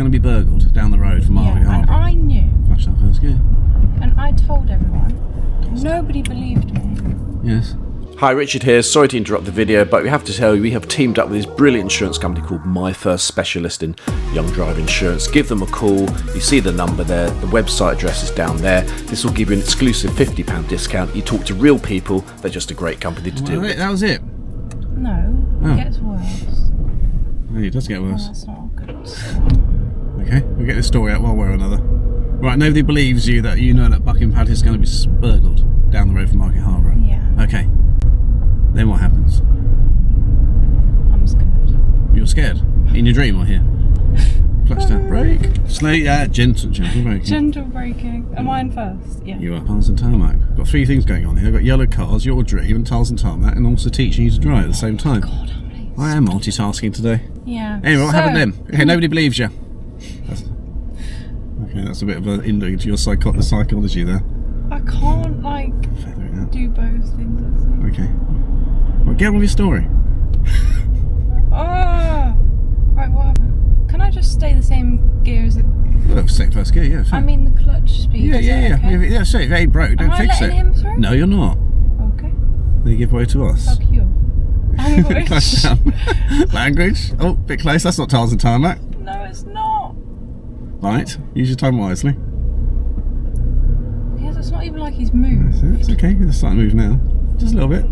going to be burgled down the road from Margate Harbour. And I knew. Flash that first gear. And I told everyone. Nobody believed me. Yes. Hi, Richard here. Sorry to interrupt the video, but we have to tell you we have teamed up with this brilliant insurance company called My First Specialist in Young Driver Insurance. Give them a call. You see the number there. The website address is down there. This will give you an exclusive £50 discount. You talk to real people. They're just a great company to deal with. That was it? No, it gets worse. Oh, it does get worse. Oh, that's not good. Okay, we'll get this story out one way or another. Right, nobody believes you that you know that Buckingham Palace is going to be burgled down the road from Margate Harbour. Yeah. Okay. Then what happens? I'm scared. You're scared? In your dream or here? Flash down, brake. Slow, gentle braking. Gentle braking. Am I in first? Yeah. You are tiles and tarmac. Got three things going on here. I've got yellow cars, your dream, and tiles and tarmac, and also teaching you to drive at the same time. God, Amelie. I am multitasking today. Yeah. Anyway, what happened then? Okay, nobody believes you. That's a bit of an inroad into your psychology there. I can't, like, do both things at the same time. Okay. Well, get on with your story. Right, what happened? Can I just stay the same gear as it? Well, same first gear, yeah. Fine. I mean, the clutch speed. Yeah. Okay? Yeah, so if it ain't broke, don't fix it. Am I letting him through? No, you're not. Okay. Then you give way to us. Fuck you. Language. Close down. Language. Oh, bit close. That's not tiles and tarmac. No, it's not. Right. Use your time wisely. Yeah, it's not even like he's moved. That's it. It's okay. It's starting to move now. Just a little bit.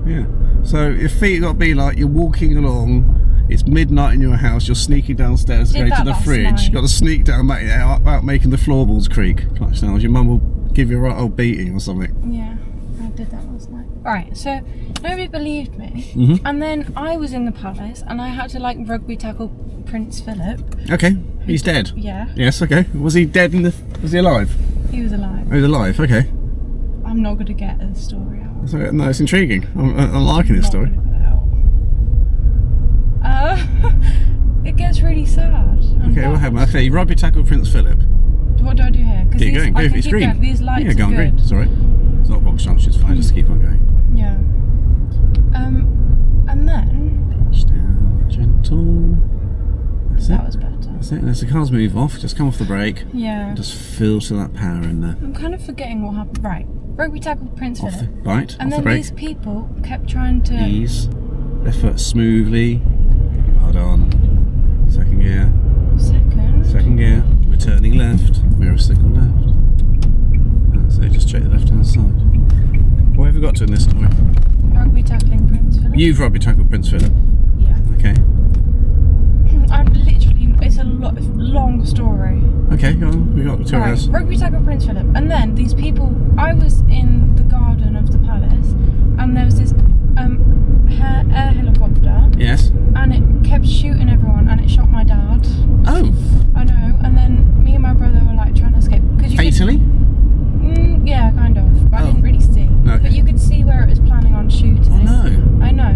Yeah. So your feet got to be like you're walking along. It's midnight in your house. You're sneaking downstairs to go to the fridge. You've got to sneak down without making the floorboards creak. Clutch down. Your mum will give you a right old beating or something. Yeah, I did that last night. Right. So nobody believed me, and then I was in the palace, and I had to like rugby tackle Prince Philip. Okay. He's dead. Yeah. Yes. Okay. Was he dead Was he alive? He was alive. He was alive. Okay. I'm not going to get the story out. So, no, it's intriguing. I'm liking this story. It gets really sad. Okay, what happened? Okay, you rugby tackle Prince Philip. What do I do here? Keep going. Go. It's green. Going. These lights yeah, go on are green. good. It's alright. It's not box junction. It's fine. Just keep on going. Yeah. And then. Touch down, gentle. That's that it. was better. That's it. And as the cars move off, just come off the brake. Yeah. And just filter that power in there. I'm kind of forgetting what happened. Right. Rugby tackled Prince Philip. Right. And off then the brake. these people kept trying to ease. Left foot smoothly. Hard on. Second gear. Second gear. We're turning left. Mirror signal left. That's it. Just check the left hand side. What have we got to in this story? Rugby tackling Prince Philip. You've rugby tackled Prince Philip. Yeah. Okay. I'm literally. It's a long story. Okay, go on. We got 2 hours. Rugby tackle Prince Philip, and then these people. I was in the garden of the palace, and there was this air helicopter. Yes. And it kept shooting everyone, and it shot my dad. Oh. I know. And then me and my brother were like trying to escape. Fatally? Yeah, kind of. But I didn't really see. Okay. But you could see where it was planning on shooting. Oh no. I know.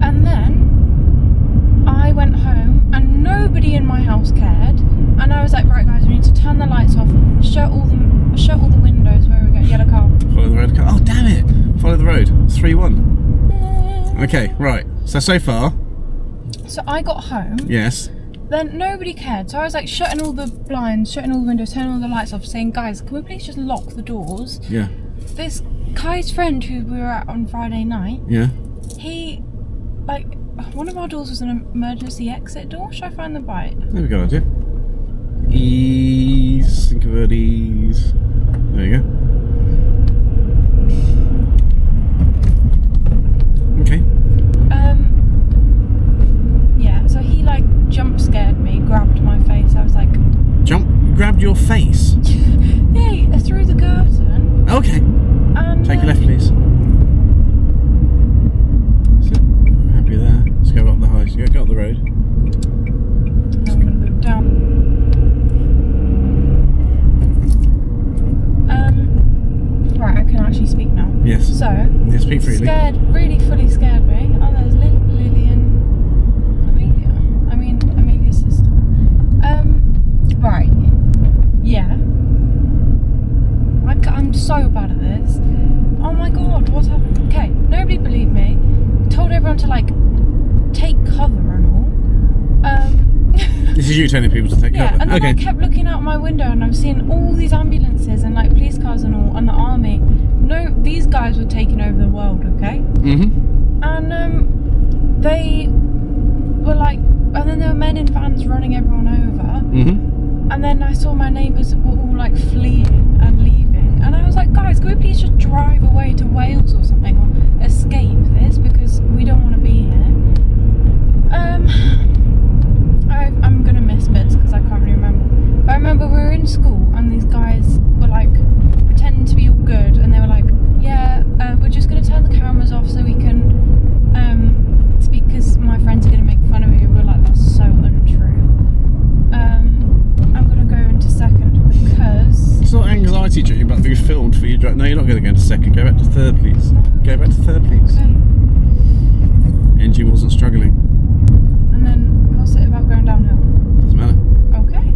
And then I went home, and nobody in my house cared. And I was like, right, guys, we need to turn the lights off, shut all the windows where we get yellow car. Follow the road car. Oh damn it! Follow the road. 3-1. Okay, right. So far. So I got home. Yes. Then nobody cared. So I was like shutting all the blinds, shutting all the windows, turning all the lights off, saying, guys, can we please just lock the doors? Yeah. This Kai's friend who we were at on Friday night. Yeah. He, like, one of our doors was an emergency exit door. Should I find the bite? There we go, idea. Ease. Think of it, ease. There you go. Okay. Yeah, so he like jump scared me, grabbed my face. I was like, Grabbed your face? yeah, through the curtain. Okay. And Take your left, please. That's it. Happy there. Let's go up the high. Go up the road. I'm gonna look down. Right, I can actually speak now. Yes. So, yeah, speak freely. Really fully scared me. Oh, there's Lily and Amelia. I mean, Amelia's sister. Right. Yeah. I'm so bad at this. Oh my god, what's happened? Okay, nobody believed me. Told everyone to like take cover is you telling people to take Yeah, cover. and then Okay. I kept looking out my window and I was seeing all these ambulances and like police cars and all, and the army. No, these guys were taking over the world, okay? And they were like, and then there were men in vans running everyone over. And then I saw my neighbours were all like fleeing and leaving, and I was like, guys, can we please just drive away to Wales or something, or escape this, because we don't want to be here. I'm gonna miss bits because I can't really remember. But I remember we were in school and these guys were like pretending to be all good, and they were like, yeah, we're just gonna turn the cameras off so we can speak, because my friends are gonna make fun of me. We're like, that's so untrue. I'm gonna go into second because It's not anxiety during about being filmed for you. No, you're not going to go into second. Go back to third, please. Go back to third, please. okay. Engine wasn't struggling. And then what's it about going downhill? Doesn't matter. Okay.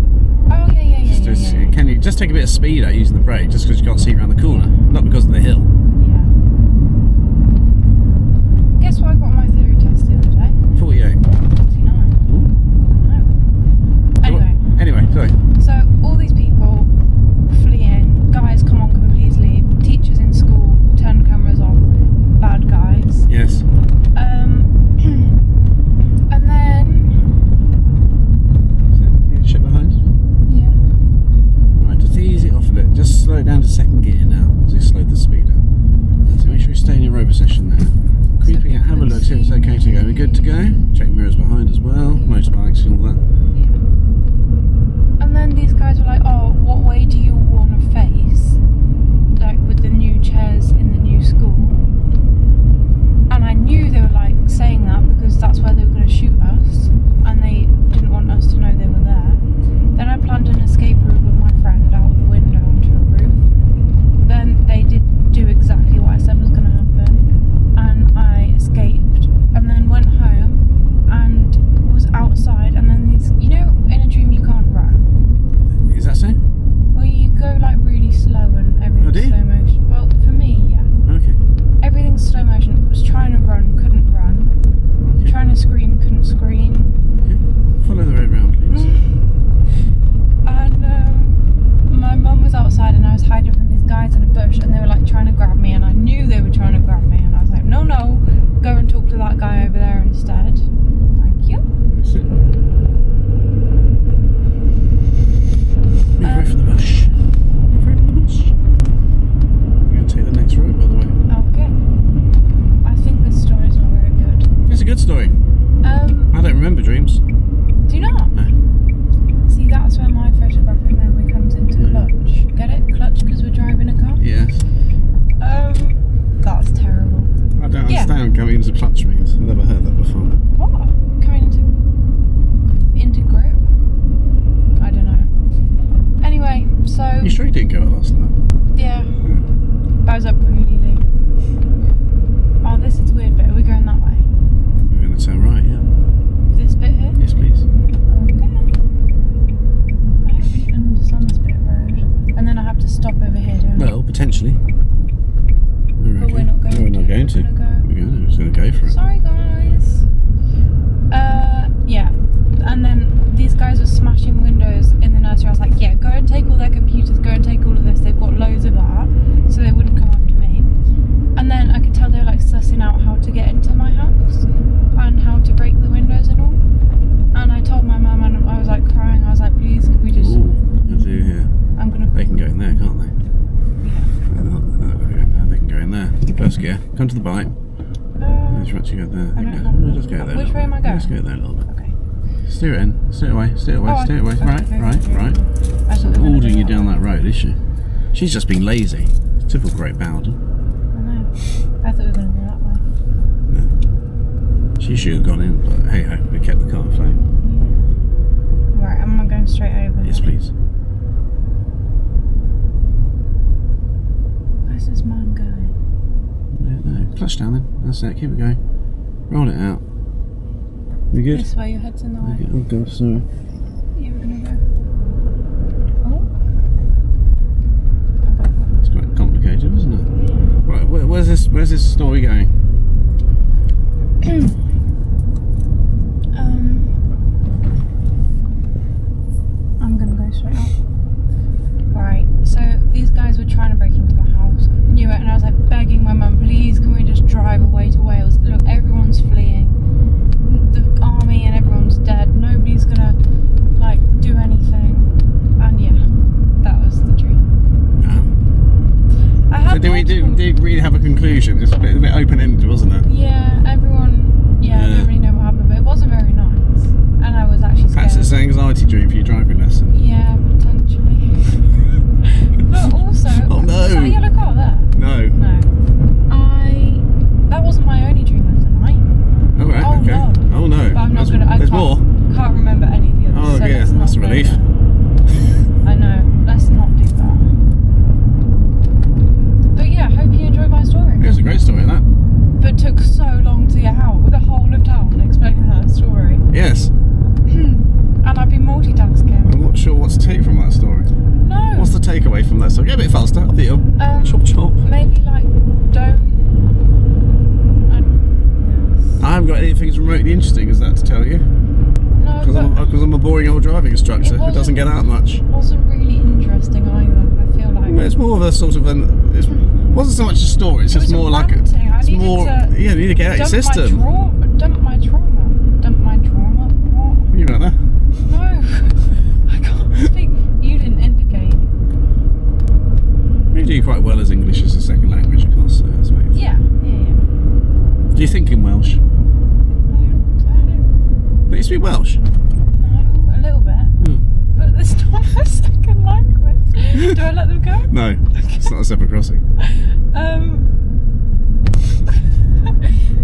Oh yeah. Can you just take a bit of speed out using the brake, just because you can't see around the corner, not because of the hill. Yeah. Guess what I got on my theory test the other day? 48. 49. No. Anyway, sorry. So all these people fleeing, guys, come on, can we please leave? Teachers in school, turn cameras off, bad guys. Yes. And then Shit behind. yeah. Right, just ease it off a bit. Just slow it down to second gear now, as you slow the speed down. So make sure you stay in your row position there. Creeping out, have a look, see if it's okay to go. We're good to go. Check mirrors behind as well, motorbikes and all that. And then these guys were like, oh, what way do you want to face? Like with the new chairs in the new school. And I knew they were like saying that because that's where they were going to shoot us. And they didn't want us to know they were there. Then I planned an escape route with my friend out the window onto a roof. Then they did do exactly what I said was going to happen. And I escaped. And then went home and was outside. And then these, you know, in a dream you can't run. Is that so? Well, you go like really slow and everything's slow motion. Well, for me, yeah. Okay. Everything's slow motion. Was trying to run, couldn't run. Trying to scream, couldn't scream. Okay. Follow the road round, please. And my mum was outside and I was hiding from these guys in a bush and they were like trying to grab me, and I knew they were trying to grab me, and I was like, no, go and talk to that guy over there instead. Thank you. That's it. Move away from the bush. Move away from the bush. We're going to take the next road, by the way. Okay. I think this story's not very good. It's a good story. I don't remember dreams. Do you not? No. See, that's where my photographic memory comes into clutch. Get it? Clutch because we're driving a car? Yes. That's terrible. I don't understand coming into clutch means. I've never heard that before. What? Coming into grip? I don't know. Anyway, so You sure you didn't go out last night? yeah, I was up really late. Oh, this is weird bit. Are we going that way? We're going to turn right, yeah. This bit here? Yes, please. Okay. I don't really understand this bit of road. And then I have to stop over here, don't I? Well, potentially. But we're not going No, we're not going to. We're We're just going to go for it. Sorry, guys. Yeah. And then these guys were smashing windows in the nursery. I was like, yeah, go and take all their computers, go and take all of this. They've got loads of that, so they wouldn't come after me. And then I could tell they were like sussing out how to get into my house and how to break the windows and all. And I told my mum, and I was like crying. I was like, please, could we just? Ooh, I do here. I'm gonna. They can go in there, can't they? Yeah. They can go in there. First gear. Come to the bike. Let's actually go there. I don't Yeah, know. we'll just go there. Which way am I going? Let's go there a little bit. Okay. Steer it in. Steer it away. Steer it away. Oh, Steer it away. okay, Right. okay, Right. okay. Right. I thought we were gonna Ordering go you that down way. that road, is she? She's just being lazy. Typical Great Bowden. I know. I thought we were going to go that way. No. She should have gone in, but hey ho, we kept the car afloat. Right, am I going straight over? Yes, please. Where's this man going? No, clutch down then. That's it. Keep it going. Roll it out. You good? This way, your head's in the way. Oh god, sorry. You were going to go. Oh. Okay. It's quite complicated, isn't it? Right, where's this story going? conclusion? It's a bit open-ended, wasn't it? Yeah, everyone. Yeah, I don't really know what happened, but it wasn't very nice, and I was actually scared. Perhaps it's an anxiety dream for your driving lesson. Yeah, potentially. But also, Oh no! is that a yellow car there? No. No. That wasn't my only dream of the night. Oh right. Oh, Okay. no. Oh no. But I'm not gonna. There's more. Can't remember any of the others. Oh so yeah, let's not that's a go relief. there. I know. Let's not do that. But yeah, hope you enjoyed my story. It was a great story, that. But took so long to get out with the whole of town explaining that story. Yes. And I've been multitasking. I'm not sure what to take from that story. No. What's the takeaway from that story? Get a bit faster. Up the hill. Chop chop. Maybe like don't. Yes. I haven't got anything as remotely interesting as that to tell you. No, Because I'm a boring old driving instructor who doesn't get out much. It wasn't really interesting either. I feel like. It's more of a sort of an. It wasn't so much a story. It's just more like a. It's more. Yeah, you need to get out your system. Dump my trauma. What? You know that? No, I can't speak. You didn't indicate. You do quite well as English as a second language, of course. So that's amazing. Yeah. Do you think in Welsh? I don't. But you speak Welsh. No, a little bit. But it's not a second language. Do I let them go? No, it's not a zebra crossing.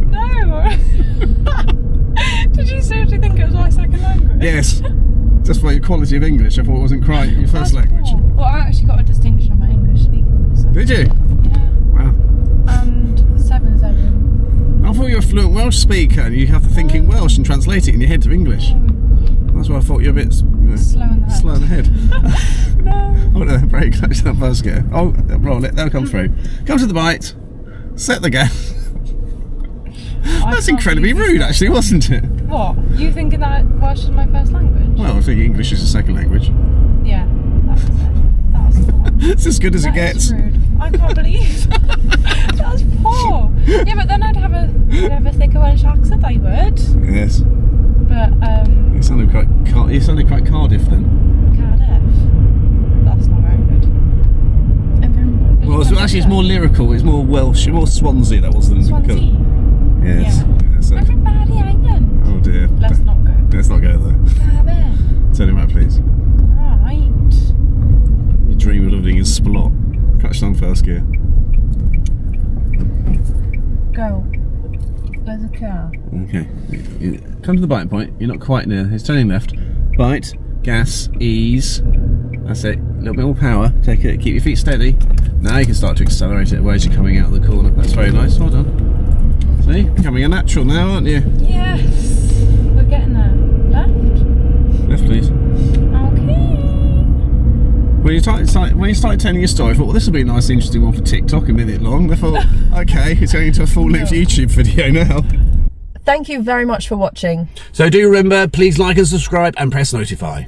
No. Did you seriously think it was my second language? Yes. Just by your quality of English, I thought it wasn't quite your first language. Cool. Well, I actually got a distinction on my English speaking. So. Did you? Yeah. Wow. And 7-7. I thought you were a fluent Welsh speaker and you have to think in Welsh and translate it in your head to English. That's why I thought you were a bit Slow in the head. slow in the head. No. Oh no, brake, clutch that first gear. Oh, roll it, they'll come through. Come to the bite, set the gas. That's incredibly rude actually, wasn't it? What? You thinking that Welsh is my first language? Well, I think English is a second language. Yeah, that was it. That's It's as good as it That gets. is rude. I can't believe that's poor. Yeah, but then I'd have a thicker Welsh accent. I would. Yes. But You sounded quite Cardiff then. Cardiff. That's not very good. Well, it's more lyrical. It's more Welsh, more Swansea. That was than Swansea. Yes. Yeah, so. Everybody Island. Oh dear. Let's not go. Let's not go there. Cardiff. Turn him out, please. Right. You dream of living in Splot. Clutch down first gear. Go. There's a car. Okay. You come to the biting point. You're not quite near. It's turning left. Bite. Gas. Ease. That's it. A little bit more power. Take it. Keep your feet steady. Now you can start to accelerate it as you're coming out of the corner. That's very nice. Well done. See? Becoming a natural now, aren't you? Yes. We're getting there. Left? Left, please. Okay. When you started telling your story, I thought, well, this will be a nice, interesting one for TikTok, a minute long. I thought, okay, it's going into a full-length YouTube video now. Thank you very much for watching. So do remember, please like and subscribe and press notify.